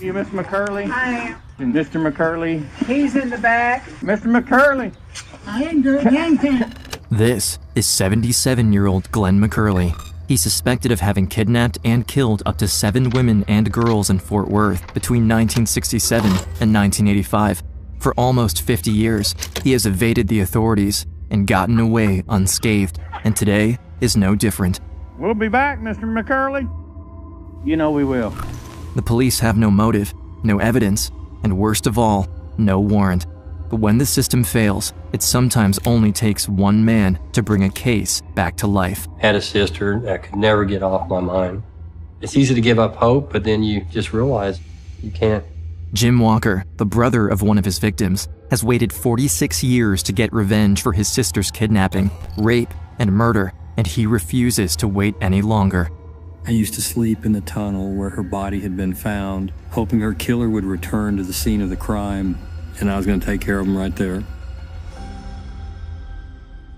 You, Mr. McCurley? I am. And Mr. McCurley? He's in the back. Mr. McCurley! I ain't doing anything. This is 77-year-old Glenn McCurley. He's suspected of having kidnapped and killed up to 7 women and girls in Fort Worth between 1967 and 1985. For almost 50 years, he has evaded the authorities and gotten away unscathed, and today is no different. We'll be back, Mr. McCurley. You know we will. The police have no motive, no evidence, and worst of all, no warrant. But when the system fails, it sometimes only takes one man to bring a case back to life. Had a sister that could never get off my mind. It's easy to give up hope, but then you just realize you can't. Jim Walker, the brother of one of his victims, has waited 46 years to get revenge for his sister's kidnapping, rape, and murder, and he refuses to wait any longer. I used to sleep in the tunnel where her body had been found, hoping her killer would return to the scene of the crime, and I was going to take care of him right there.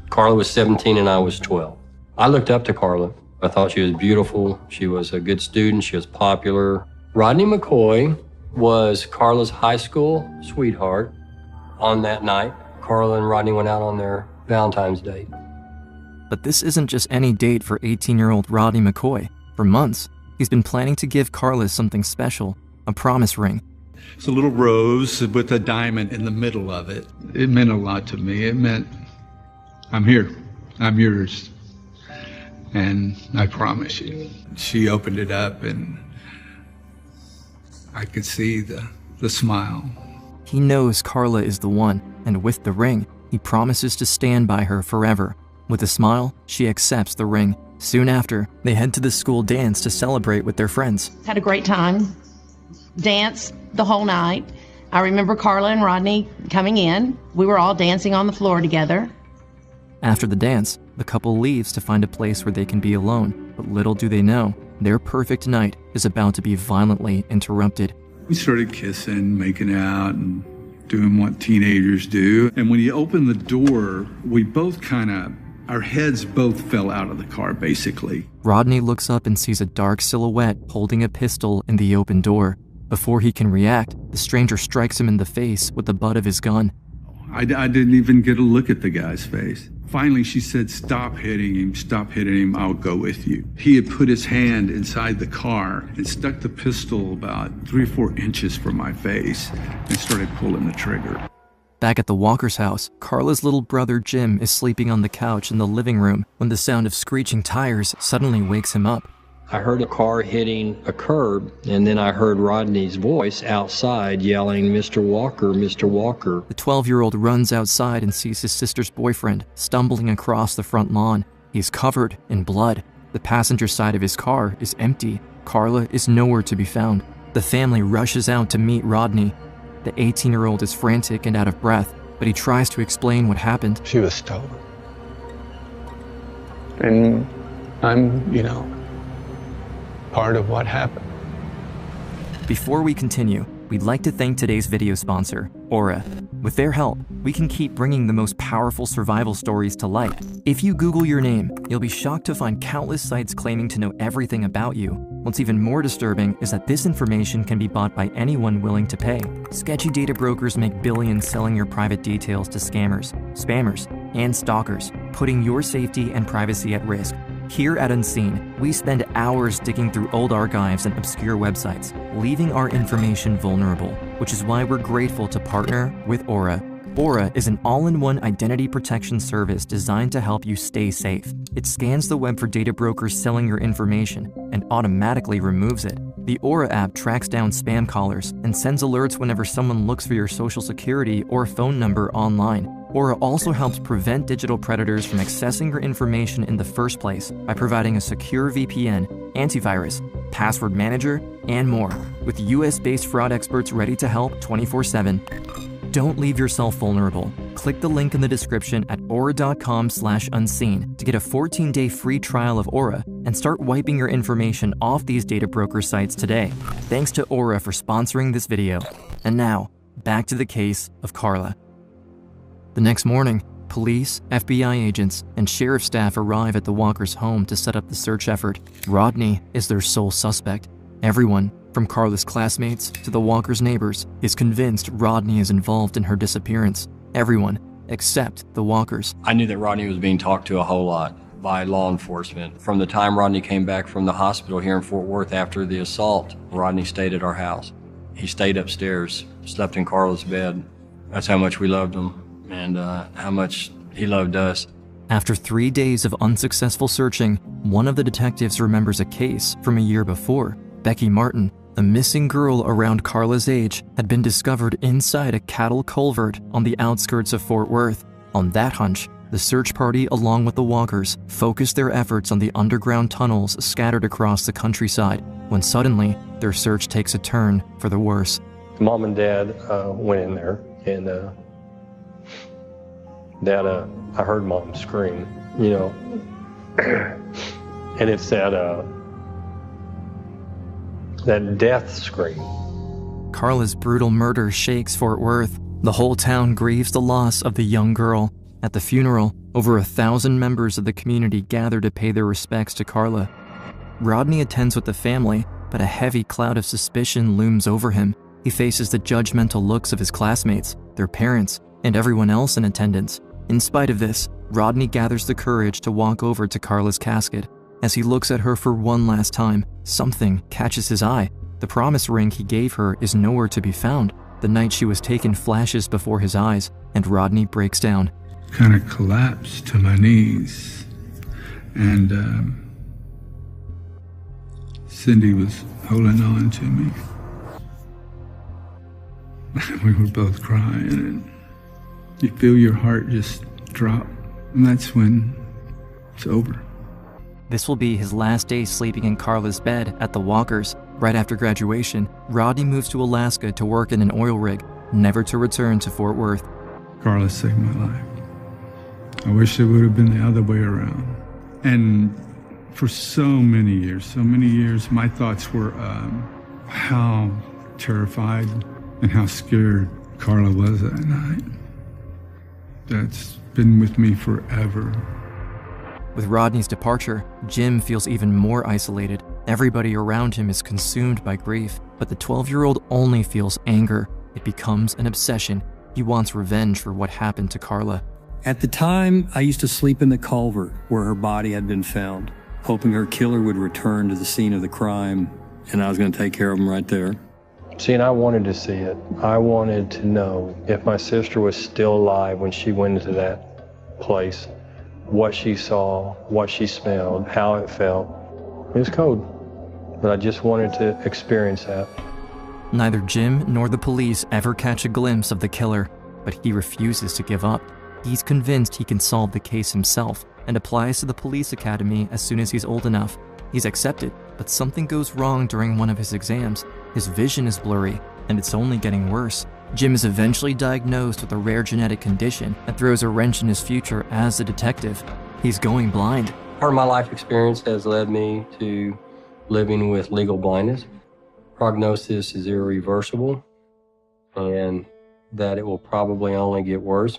Carla was 17 and I was 12. I looked up to Carla. I thought she was beautiful. She was a good student. She was popular. Rodney McCoy was Carla's high school sweetheart. On that night, Carla and Rodney went out on their Valentine's date. But this isn't just any date for 18-year-old Rodney McCoy. For months, he's been planning to give Carla something special, a promise ring. It's a little rose with a diamond in the middle of it. It meant a lot to me. It meant, I'm here, I'm yours, and I promise you. She opened it up and I could see the smile. He knows Carla is the one, and with the ring, he promises to stand by her forever. With a smile, she accepts the ring. Soon after, they head to the school dance to celebrate with their friends. Had a great time. Danced the whole night. I remember Carla and Rodney coming in. We were all dancing on the floor together. After the dance, the couple leaves to find a place where they can be alone. But little do they know, their perfect night is about to be violently interrupted. We started kissing, making out, and doing what teenagers do. And when you opened the door, we both our heads both fell out of the car, basically. Rodney looks up and sees a dark silhouette holding a pistol in the open door. Before he can react, the stranger strikes him in the face with the butt of his gun. I didn't even get a look at the guy's face. Finally, she said, stop hitting him, I'll go with you. He had put his hand inside the car and stuck the pistol about 3 or 4 inches from my face and started pulling the trigger. Back at the Walker's house, Carla's little brother Jim is sleeping on the couch in the living room when the sound of screeching tires suddenly wakes him up. I heard a car hitting a curb, and then I heard Rodney's voice outside yelling, Mr. Walker, Mr. Walker. The 12-year-old runs outside and sees his sister's boyfriend stumbling across the front lawn. He's covered in blood. The passenger side of his car is empty. Carla is nowhere to be found. The family rushes out to meet Rodney. The 18-year-old is frantic and out of breath, but he tries to explain what happened. She was stolen. And I'm, part of what happened. Before we continue, we'd like to thank today's video sponsor, Aura. With their help, we can keep bringing the most powerful survival stories to light. If you Google your name, you'll be shocked to find countless sites claiming to know everything about you. What's even more disturbing is that this information can be bought by anyone willing to pay. Sketchy data brokers make billions selling your private details to scammers, spammers, and stalkers, putting your safety and privacy at risk. Here at Unseen, we spend hours digging through old archives and obscure websites, leaving our information vulnerable, which is why we're grateful to partner with Aura. Aura is an all-in-one identity protection service designed to help you stay safe. It scans the web for data brokers selling your information and automatically removes it. The Aura app tracks down spam callers and sends alerts whenever someone looks for your social security or phone number online. Aura also helps prevent digital predators from accessing your information in the first place by providing a secure VPN, antivirus, password manager, and more, with US-based fraud experts ready to help 24/7. Don't leave yourself vulnerable. Click the link in the description at aura.com/unseen to get a 14-day free trial of Aura and start wiping your information off these data broker sites today. Thanks to Aura for sponsoring this video. And now, back to the case of Carla. The next morning, police, FBI agents, and sheriff staff arrive at the Walkers' home to set up the search effort. Rodney is their sole suspect. Everyone, from Carla's classmates to the Walkers' neighbors, is convinced Rodney is involved in her disappearance. Everyone except the Walkers. I knew that Rodney was being talked to a whole lot by law enforcement. From the time Rodney came back from the hospital here in Fort Worth after the assault, Rodney stayed at our house. He stayed upstairs, slept in Carla's bed. That's how much we loved him and how much he loved us. After 3 days of unsuccessful searching, one of the detectives remembers a case from a year before. Becky Martin, a missing girl around Carla's age, had been discovered inside a cattle culvert on the outskirts of Fort Worth. On that hunch, the search party, along with the Walkers, focused their efforts on the underground tunnels scattered across the countryside, when suddenly, their search takes a turn for the worse. Mom and Dad went in there, and Dad, I heard Mom scream, you know, and it's that death scream. Carla's brutal murder shakes Fort Worth. The whole town grieves the loss of the young girl. At the funeral, over 1,000 members of the community gather to pay their respects to Carla. Rodney attends with the family, but a heavy cloud of suspicion looms over him. He faces the judgmental looks of his classmates, their parents, and everyone else in attendance. In spite of this, Rodney gathers the courage to walk over to Carla's casket. As he looks at her for one last time, something catches his eye. The promise ring he gave her is nowhere to be found. The night she was taken flashes before his eyes, and Rodney breaks down. Kind of collapsed to my knees, and Cindy was holding on to me. We were both crying, and you feel your heart just drop, and that's when it's over. This will be his last day sleeping in Carla's bed at the Walkers. Right after graduation, Rodney moves to Alaska to work in an oil rig, never to return to Fort Worth. Carla saved my life. I wish it would have been the other way around. And for so many years, my thoughts were how terrified and how scared Carla was that night. That's been with me forever. With Rodney's departure, Jim feels even more isolated. Everybody around him is consumed by grief, but the 12-year-old only feels anger. It becomes an obsession. He wants revenge for what happened to Carla. At the time, I used to sleep in the culvert where her body had been found, hoping her killer would return to the scene of the crime, and I was going to take care of him right there. See, and I wanted to see it. I wanted to know if my sister was still alive when she went into that place, what she saw, what she smelled, how it felt. It was cold, but I just wanted to experience that. Neither Jim nor the police ever catch a glimpse of the killer, but he refuses to give up. He's convinced he can solve the case himself and applies to the police academy as soon as he's old enough. He's accepted, but something goes wrong during one of his exams. His vision is blurry, and it's only getting worse. Jim is eventually diagnosed with a rare genetic condition that throws a wrench in his future as a detective. He's going blind. Part of my life experience has led me to living with legal blindness. Prognosis is irreversible, and that it will probably only get worse.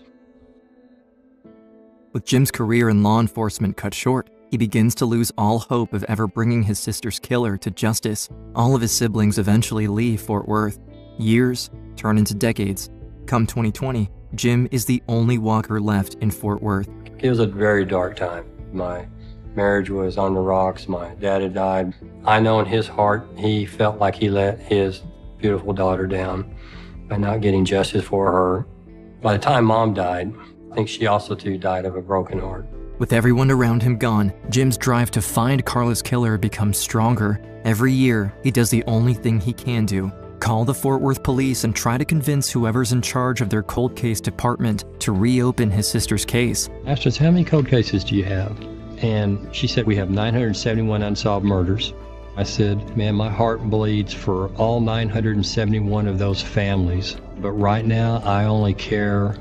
With Jim's career in law enforcement cut short, he begins to lose all hope of ever bringing his sister's killer to justice. All of his siblings eventually leave Fort Worth. Years turn into decades. Come 2020, Jim is the only Walker left in Fort Worth. It was a very dark time. My marriage was on the rocks. My dad had died. I know in his heart, he felt like he let his beautiful daughter down by not getting justice for her. By the time Mom died, I think she also too died of a broken heart. With everyone around him gone, Jim's drive to find Carla's killer becomes stronger. Every year, he does the only thing he can do: call the Fort Worth police and try to convince whoever's in charge of their cold case department to reopen his sister's case. I asked us, how many cold cases do you have? And she said, we have 971 unsolved murders. I said, man, my heart bleeds for all 971 of those families. But right now, I only care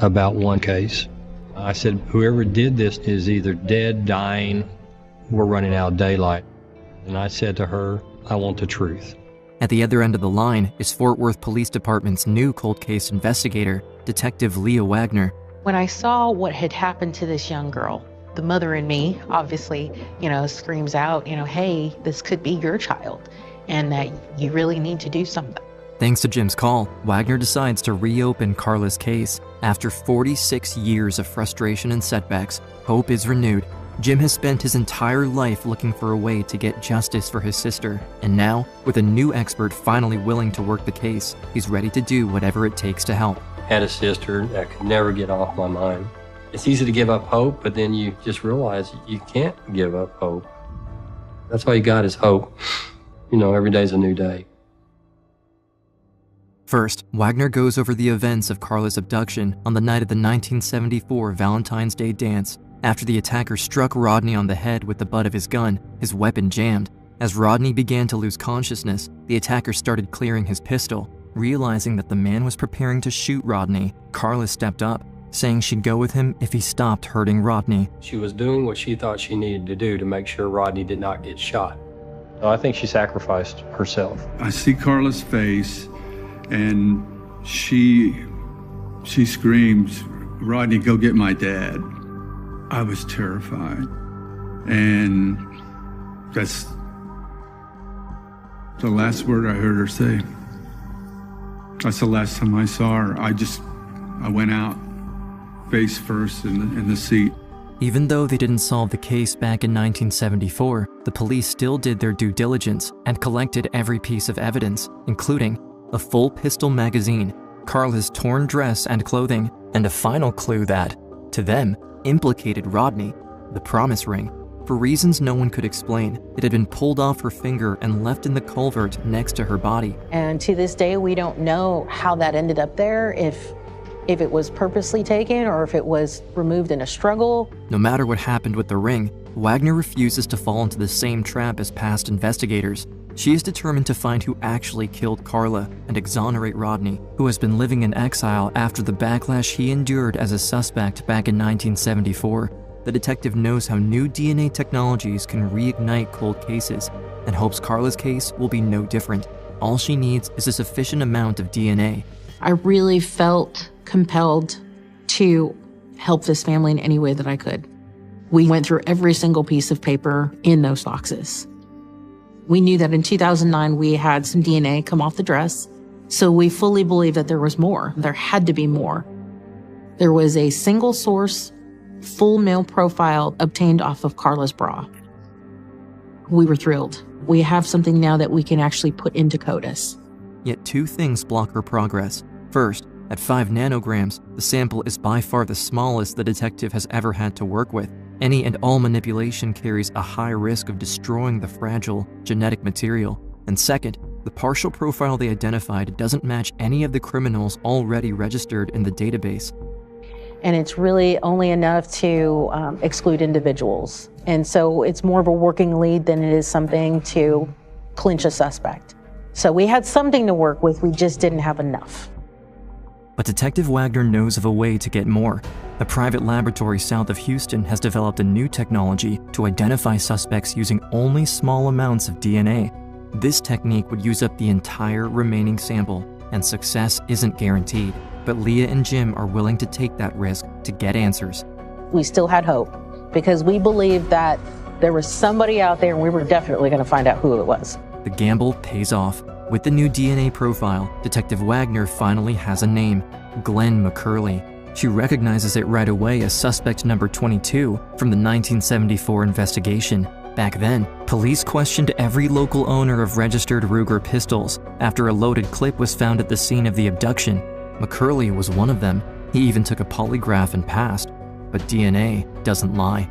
about one case. I said, whoever did this is either dead, dying, we're running out of daylight. And I said to her, I want the truth. At the other end of the line is Fort Worth Police Department's new cold case investigator, Detective Leah Wagner. When I saw what had happened to this young girl, the mother in me obviously, screams out, hey, this could be your child. and that you really need to do something. Thanks to Jim's call, Wagner decides to reopen Carla's case. After 46 years of frustration and setbacks, hope is renewed. Jim has spent his entire life looking for a way to get justice for his sister, and now, with a new expert finally willing to work the case, he's ready to do whatever it takes to help. Had a sister that could never get off my mind. It's easy to give up hope, but then you just realize you can't give up hope. That's all you got is hope. You know, every day's a new day. First, Wagner goes over the events of Carla's abduction on the night of the 1974 Valentine's Day dance. After the attacker struck Rodney on the head with the butt of his gun, his weapon jammed. As Rodney began to lose consciousness, the attacker started clearing his pistol. Realizing that the man was preparing to shoot Rodney, Carla stepped up, saying she'd go with him if he stopped hurting Rodney. She was doing what she thought she needed to do to make sure Rodney did not get shot. I think she sacrificed herself. I see Carla's face, and she screams, "Rodney, go get my dad." I was terrified, and that's the last word I heard her say. That's the last time I saw her. I went out face first in the seat. Even though they didn't solve the case back in 1974, the police still did their due diligence and collected every piece of evidence, including a full pistol magazine, Carla's torn dress and clothing, and a final clue that, to them, implicated Rodney, the promise ring. For reasons no one could explain, it had been pulled off her finger and left in the culvert next to her body. And to this day, we don't know how that ended up there, if it was purposely taken or if it was removed in a struggle. No matter what happened with the ring, Wagner refuses to fall into the same trap as past investigators. She is determined to find who actually killed Carla and exonerate Rodney, who has been living in exile after the backlash he endured as a suspect back in 1974. The detective knows how new DNA technologies can reignite cold cases and hopes Carla's case will be no different. All she needs is a sufficient amount of DNA. I really felt compelled to help this family in any way that I could. We went through every single piece of paper in those boxes. We knew that in 2009 we had some DNA come off the dress, so we fully believed that there was more. There had to be more. There was a single source, full male profile obtained off of Carla's bra. We were thrilled. We have something now that we can actually put into CODIS. Yet two things block her progress. First, at 5 nanograms, the sample is by far the smallest the detective has ever had to work with. Any and all manipulation carries a high risk of destroying the fragile genetic material. And second, the partial profile they identified doesn't match any of the criminals already registered in the database. And it's really only enough to exclude individuals. And so it's more of a working lead than it is something to clinch a suspect. So we had something to work with, we just didn't have enough. But Detective Wagner knows of a way to get more. A private laboratory south of Houston has developed a new technology to identify suspects using only small amounts of DNA. This technique would use up the entire remaining sample, and success isn't guaranteed. But Leah and Jim are willing to take that risk to get answers. We still had hope because we believed that there was somebody out there and we were definitely going to find out who it was. The gamble pays off. With the new DNA profile, Detective Wagner finally has a name, Glenn McCurley. She recognizes it right away as suspect number 22 from the 1974 investigation. Back then, police questioned every local owner of registered Ruger pistols after a loaded clip was found at the scene of the abduction. McCurley was one of them. He even took a polygraph and passed. But DNA doesn't lie.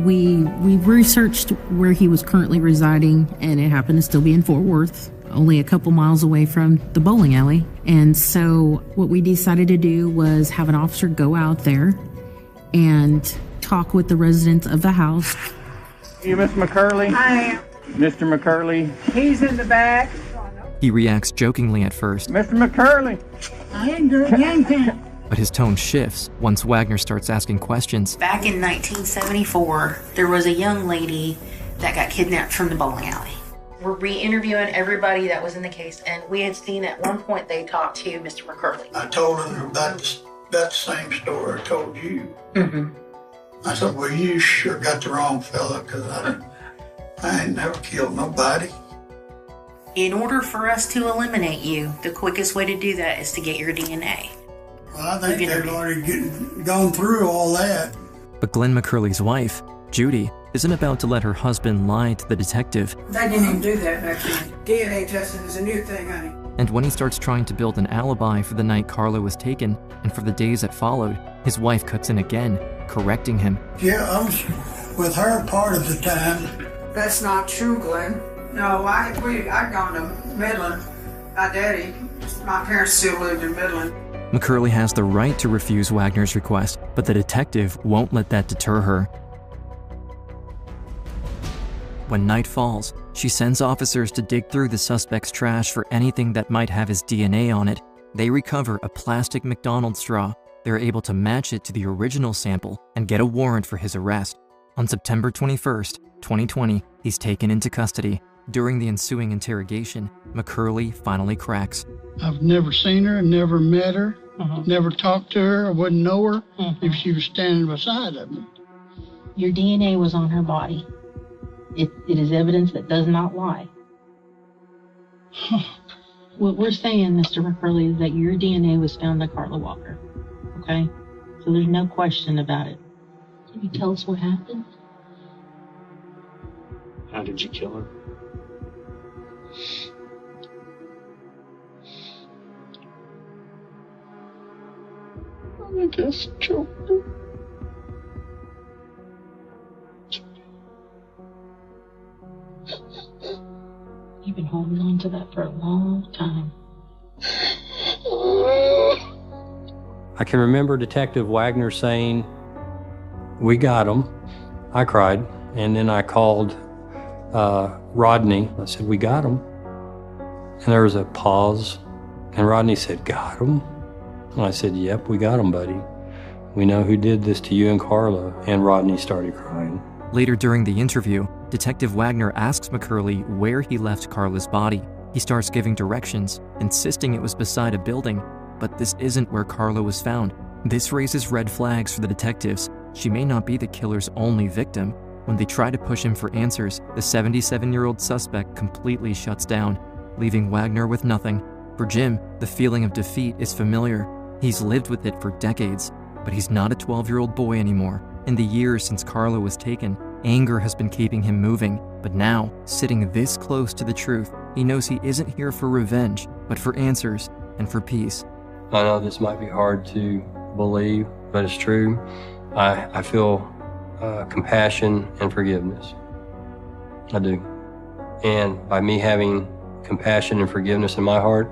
We researched where he was currently residing, and it happened to still be in Fort Worth, only a couple miles away from the bowling alley. And so what we decided to do was have an officer go out there and talk with the residents of the house. You, Miss McCurley? I am. Mr. McCurley? He's in the back. He reacts jokingly at first. Mr. McCurley? I ain't doing anything. But his tone shifts once Wagner starts asking questions. Back in 1974, there was a young lady that got kidnapped from the bowling alley. We're re-interviewing everybody that was in the case, and we had seen at one point they talked to Mr. McCurley. I told him about the same story I told you. Mm-hmm. I said, well, you sure got the wrong fella, because I ain't never killed nobody. In order for us to eliminate you, the quickest way to do that is to get your DNA. Well, I think they've already gone through all that. But Glenn McCurley's wife, Judy, isn't about to let her husband lie to the detective. They didn't even do that back then. DNA testing is a new thing, honey. And when he starts trying to build an alibi for the night Carla was taken and for the days that followed, his wife cuts in again, correcting him. Yeah, I was with her part of the time. That's not true, Glenn. No, I'd gone to Midland. My parents still lived in Midland. McCurley has the right to refuse Wagner's request, but the detective won't let that deter her. When night falls, she sends officers to dig through the suspect's trash for anything that might have his DNA on it. They recover a plastic McDonald's straw. They're able to match it to the original sample and get a warrant for his arrest. On September 21st, 2020, he's taken into custody. During the ensuing interrogation, McCurley finally cracks. I've never seen her, never met her, never talked to her. I wouldn't know her if she was standing beside of me. Your DNA was on her body. It is evidence that does not lie. What we're saying, Mr. McCurley, is that your DNA was found on Carla Walker. Okay? So there's no question about it. Can you tell us what happened? How did you kill her? I guess choked her. You've been holding on to that for a long time. I can remember Detective Wagner saying, "We got him." I cried, and then I called Rodney. I said, "We got him." And there was a pause, and Rodney said, "Got him?" And I said, "Yep, we got him, buddy. We know who did this to you and Carla." And Rodney started crying. Later during the interview, Detective Wagner asks McCurley where he left Carla's body. He starts giving directions, insisting it was beside a building, but this isn't where Carla was found. This raises red flags for the detectives. She may not be the killer's only victim. When they try to push him for answers, the 77-year-old suspect completely shuts down, leaving Wagner with nothing. For Jim, the feeling of defeat is familiar. He's lived with it for decades, but he's not a 12-year-old boy anymore. In the years since Carla was taken, anger has been keeping him moving, but now, sitting this close to the truth, he knows he isn't here for revenge, but for answers and for peace. I know this might be hard to believe, but it's true. I feel compassion and forgiveness. I do. And by me having compassion and forgiveness in my heart,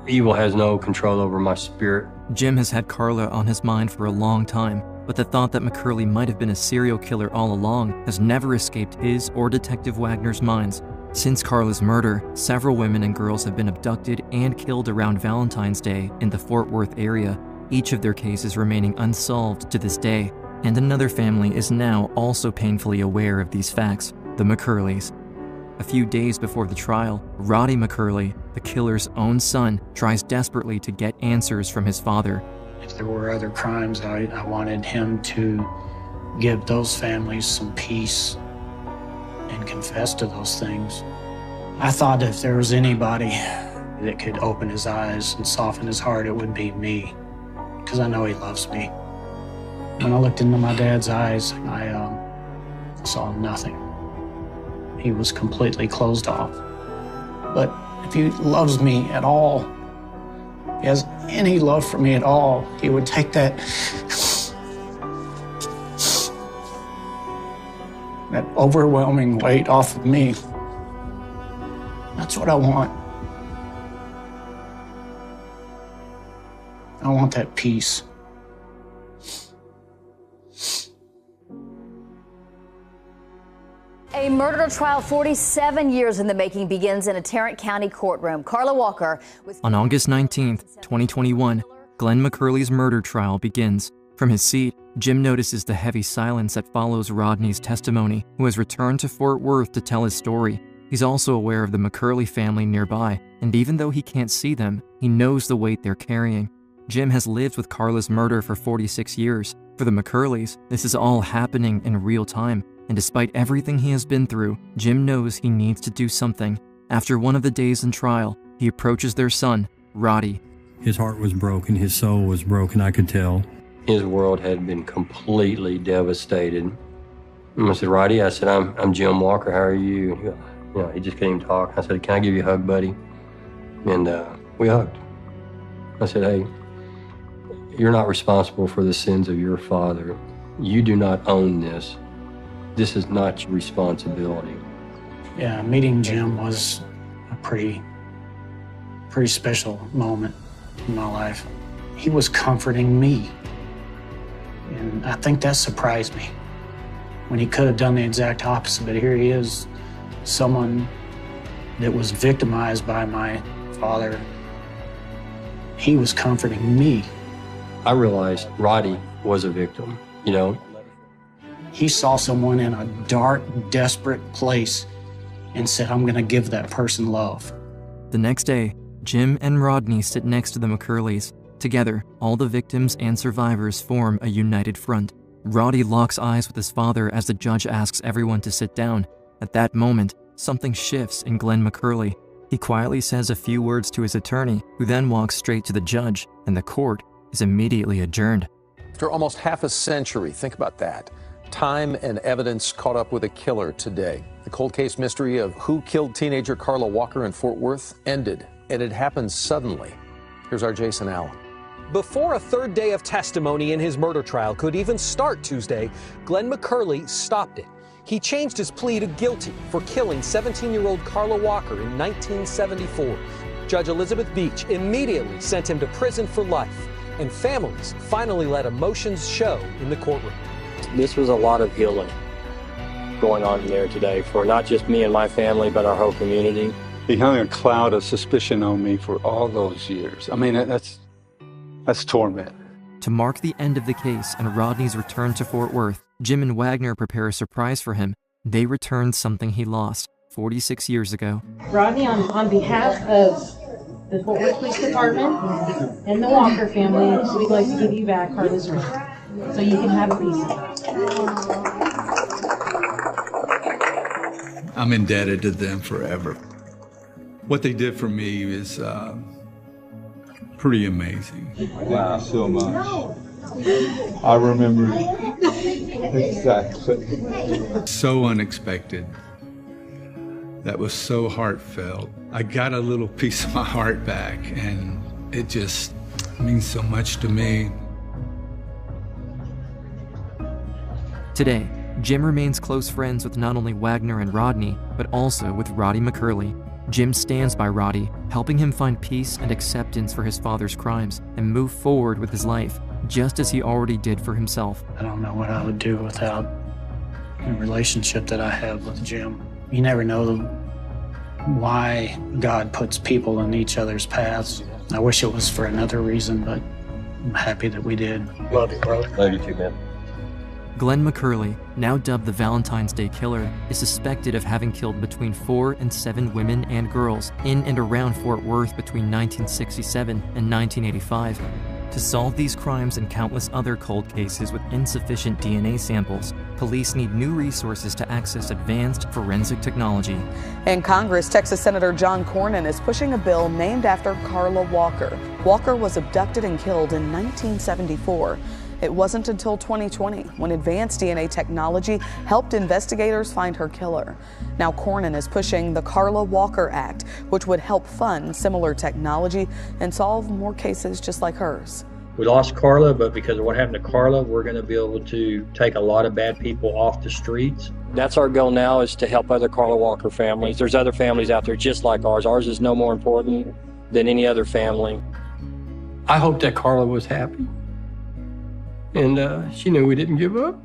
evil has no control over my spirit. Jim has had Carla on his mind for a long time, but the thought that McCurley might have been a serial killer all along has never escaped his or Detective Wagner's minds. Since Carla's murder, several women and girls have been abducted and killed around Valentine's Day in the Fort Worth area, each of their cases remaining unsolved to this day. And another family is now also painfully aware of these facts, the McCurleys. A few days before the trial, Roddy McCurley, the killer's own son, tries desperately to get answers from his father. If there were other crimes, I wanted him to give those families some peace and confess to those things. I thought if there was anybody that could open his eyes and soften his heart, it would be me, because I know he loves me. When I looked into my dad's eyes, I saw nothing. He was completely closed off. But if he loves me at all, if he has any love for me at all, he would take that overwhelming weight off of me. That's what I want. I want that peace. A murder trial 47 years in the making begins in a Tarrant County courtroom. Carla Walker was... On August 19th, 2021, Glenn McCurley's murder trial begins. From his seat, Jim notices the heavy silence that follows Rodney's testimony, who has returned to Fort Worth to tell his story. He's also aware of the McCurley family nearby, and even though he can't see them, he knows the weight they're carrying. Jim has lived with Carla's murder for 46 years. For the McCurleys, this is all happening in real time. And despite everything he has been through, Jim knows he needs to do something. After one of the days in trial, he approaches their son, Roddy. His heart was broken. His soul was broken, I could tell. His world had been completely devastated. And I said, Roddy, I said, I'm Jim Walker. How are you? He just couldn't even talk. I said, can I give you a hug, buddy? And we hugged. I said, hey, you're not responsible for the sins of your father. You do not own this. This is not your responsibility. Yeah, meeting Jim was a pretty special moment in my life. He was comforting me. And I think that surprised me. When he could have done the exact opposite, but here he is, someone that was victimized by my father. He was comforting me. I realized Roddy was a victim, you know. He saw someone in a dark, desperate place and said, I'm gonna give that person love. The next day, Jim and Rodney sit next to the McCurleys. Together, all the victims and survivors form a united front. Roddy locks eyes with his father as the judge asks everyone to sit down. At that moment, something shifts in Glenn McCurley. He quietly says a few words to his attorney, who then walks straight to the judge, and the court is immediately adjourned. After almost half a century, think about that. Time and evidence caught up with a killer today. The cold case mystery of who killed teenager Karla Walker in Fort Worth ended, and it happened suddenly. Here's our Jason Allen. Before a third day of testimony in his murder trial could even start Tuesday, Glenn McCurley stopped it. He changed his plea to guilty for killing 17-year-old Karla Walker in 1974. Judge Elizabeth Beach immediately sent him to prison for life, and families finally let emotions show in the courtroom. This was a lot of healing going on in there today for not just me and my family, but our whole community. He hung a cloud of suspicion on me for all those years. I mean, that's torment. To mark the end of the case and Rodney's return to Fort Worth, Jim and Wagner prepare a surprise for him. They returned something he lost 46 years ago. Rodney, on behalf of the Fort Worth Police Department and the Walker family, we'd like to give you back Karla's ring, so you can have a piece of it. I'm indebted to them forever. What they did for me is pretty amazing. Wow, so much. I remember exactly. So unexpected. That was so heartfelt. I got a little piece of my heart back, and it just means so much to me. Today, Jim remains close friends with not only Wagner and Rodney, but also with Roddy McCurley. Jim stands by Roddy, helping him find peace and acceptance for his father's crimes and move forward with his life, just as he already did for himself. I don't know what I would do without the relationship that I have with Jim. You never know why God puts people in each other's paths. I wish it was for another reason, but I'm happy that we did. Love you, bro. Love you too, man. Glenn McCurley, now dubbed the Valentine's Day Killer, is suspected of having killed between 4 and 7 women and girls in and around Fort Worth between 1967 and 1985. To solve these crimes and countless other cold cases with insufficient DNA samples, police need new resources to access advanced forensic technology. In Congress, Texas Senator John Cornyn is pushing a bill named after Karla Walker. Walker was abducted and killed in 1974. It wasn't until 2020 when advanced DNA technology helped investigators find her killer. Now Cornyn is pushing the Karla Walker Act, which would help fund similar technology and solve more cases just like hers. We lost Karla, but because of what happened to Karla, we're going to be able to take a lot of bad people off the streets. That's our goal now, is to help other Karla Walker families. There's other families out there just like ours. Ours is no more important than any other family. I hope that Karla was happy. And she knew we didn't give up.